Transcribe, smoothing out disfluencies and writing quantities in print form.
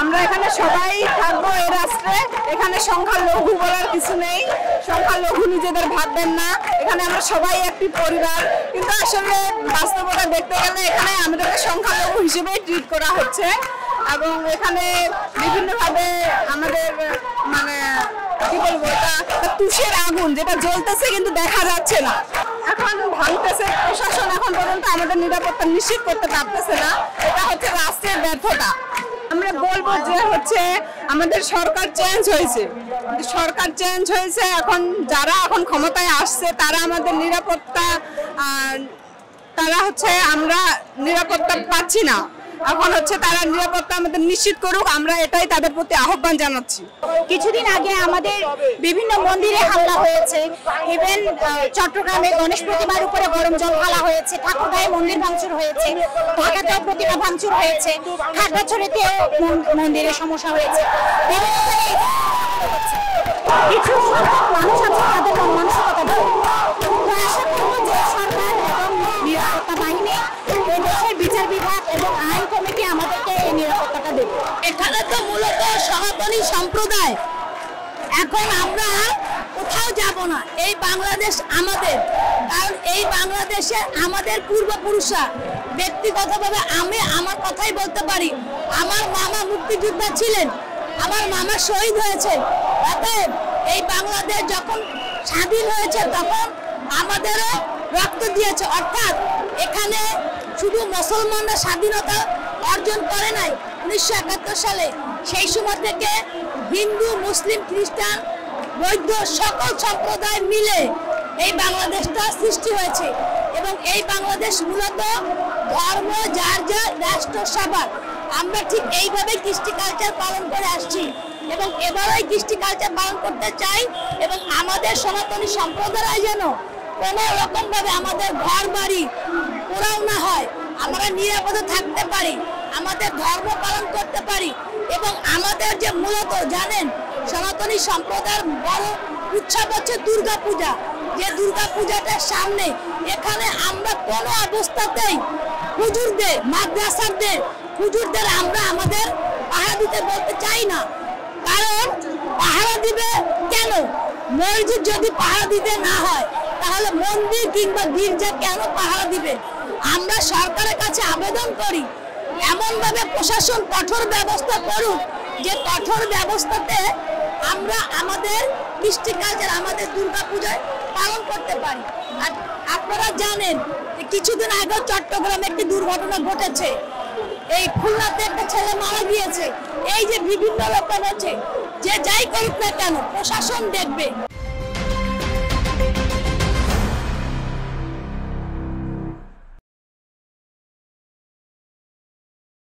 আমরা এখানে সবাই থাকবো এই রাষ্ট্রে। এখানে সংখ্যালঘু বলার কিছু নেই, সংখ্যালঘু নিজেদের ভাববেন না। এখানে আমরা সবাই একটি পরিবার, কিন্তু আসলে বাস্তবতা দেখতে গেলে এখানে আমাদেরকে সংখ্যালঘু হিসেবেই ট্রিট করা হচ্ছে এবং এখানে বিভিন্নভাবে আমাদের মানে কি বলবো, এটা তুষের আগুন যেটা জ্বলতেছে কিন্তু দেখা যাচ্ছে না, এখন ভাঙতেছে। প্রশাসন এখন পর্যন্ত আমাদের নিরাপত্তা নিশ্চিত করতে পারতেছে না, এটা হচ্ছে রাষ্ট্রের ব্যর্থতা। আমরা বলবো যে হচ্ছে আমাদের সরকার চেঞ্জ হয়েছে, সরকার চেঞ্জ হয়েছে, এখন যারা এখন ক্ষমতায় আসছে তারা আমাদের নিরাপত্তা তারা হচ্ছে আমরা নিরাপত্তা পাচ্ছি না, এখন হচ্ছে তারা নিরাপত্তা আমাদের নিশ্চিত করুক, আমরা এটাই তাদের প্রতি আহ্বান জানাচ্ছি। কিছুদিন আগে আমাদের বিভিন্ন মন্দিরে হামলা হয়েছে, ইভেন চট্টগ্রামে গণেশ প্রতিমার উপরে গরম জল ঢালা হয়েছে, ঠাকুরগাঁয়ে মন্দির ভাঙচুর হয়েছে, ঢাকাতেও প্রতিমা ভাঙচুর হয়েছে, খাগড়াছড়িতেও মন্দিরে সমস্যা হয়েছে। কিছু মানুষ আছে তাদের মন মানসিকতা ভালো। তো আশা করবো যে সরকার এবং নিরাপত্তা বাহিনী, দেশের বিচার বিভাগ এবং আইন কমিটি আমাদেরকে এই নিরাপত্তাটা দেবে। এখানে তো মূলত সনাতনী সম্প্রদায়, এখন আমরা কোথাও যাব না, এই বাংলাদেশ আমাদের, কারণ এই বাংলাদেশে আমাদের পূর্বপুরুষরা ব্যক্তিগতভাবে আমি আমার কথাই বলতে পারি, আমার মামা মুক্তিযোদ্ধা ছিলেন, আমার মামা শহীদ হয়েছে। অতএব এই বাংলাদেশ যখন স্বাধীন হয়েছে তখন আমাদেরও রক্ত দিয়েছে, অর্থাৎ এখানে শুধু মুসলমানরা স্বাধীনতা অর্জন করে নাই 1971 সালে, সেই সময় থেকে হিন্দু, মুসলিম, খ্রিস্টান, বৌদ্ধ সকল সম্প্রদায় মিলে এই বাংলাদেশটা সৃষ্টি হয়েছে এবং এই বাংলাদেশ মূলত ধর্ম যার যার রাষ্ট্র সবার। আমরা ঠিক এইভাবে কৃষ্টি কালচার পালন করে আসছি এবং এবারও এই কৃষ্টি কালচার পালন করতে চাই এবং আমাদের সনাতনী সম্প্রদায় যেন কোনো রকম ভাবে আমাদের ঘর বাড়ি পোড়াও না হয়, আমরা নিরাপদে থাকতে পারি, আমাদের ধর্ম পালন করতে পারি এবং আমাদের যে মূলত জানেন সনাতনী সম্প্রদায়ের বড় উৎসব হচ্ছে দুর্গা পূজা, যে দুর্গা পূজাটার সামনে এখানে আমরা কোনো অবস্থাতেই হুজুরদের, মাদ্রাসাদের হুজুরদের আমরা আমাদের পাহারা দিতে বলতে চাই না, কারণ পাহারা দিবে কেন? মসজিদ যদি পাহারা দিতে না হয় তাহলে মন্দির কিংবা গির্জা কেন পাহারা দিবে? আমরা সরকারের কাছে আবেদন করি এমনভাবে প্রশাসন কঠোর ব্যবস্থা করুক যে কঠোর ব্যবস্থাতে আমরা আমাদের কৃষ্টি কালচার, আমাদের দুর্গা পূজায় পালন করতে পারি। আর আপনারা জানেন যে কিছুদিন আগে চট্টগ্রামে একটি দুর্ঘটনা ঘটেছে, এই খুলনাতে একটা ছেলে মারা গিয়েছে। এই যে বিভিন্ন রকম আছে, যে যাই করুক না কেন প্রশাসন দেখবে।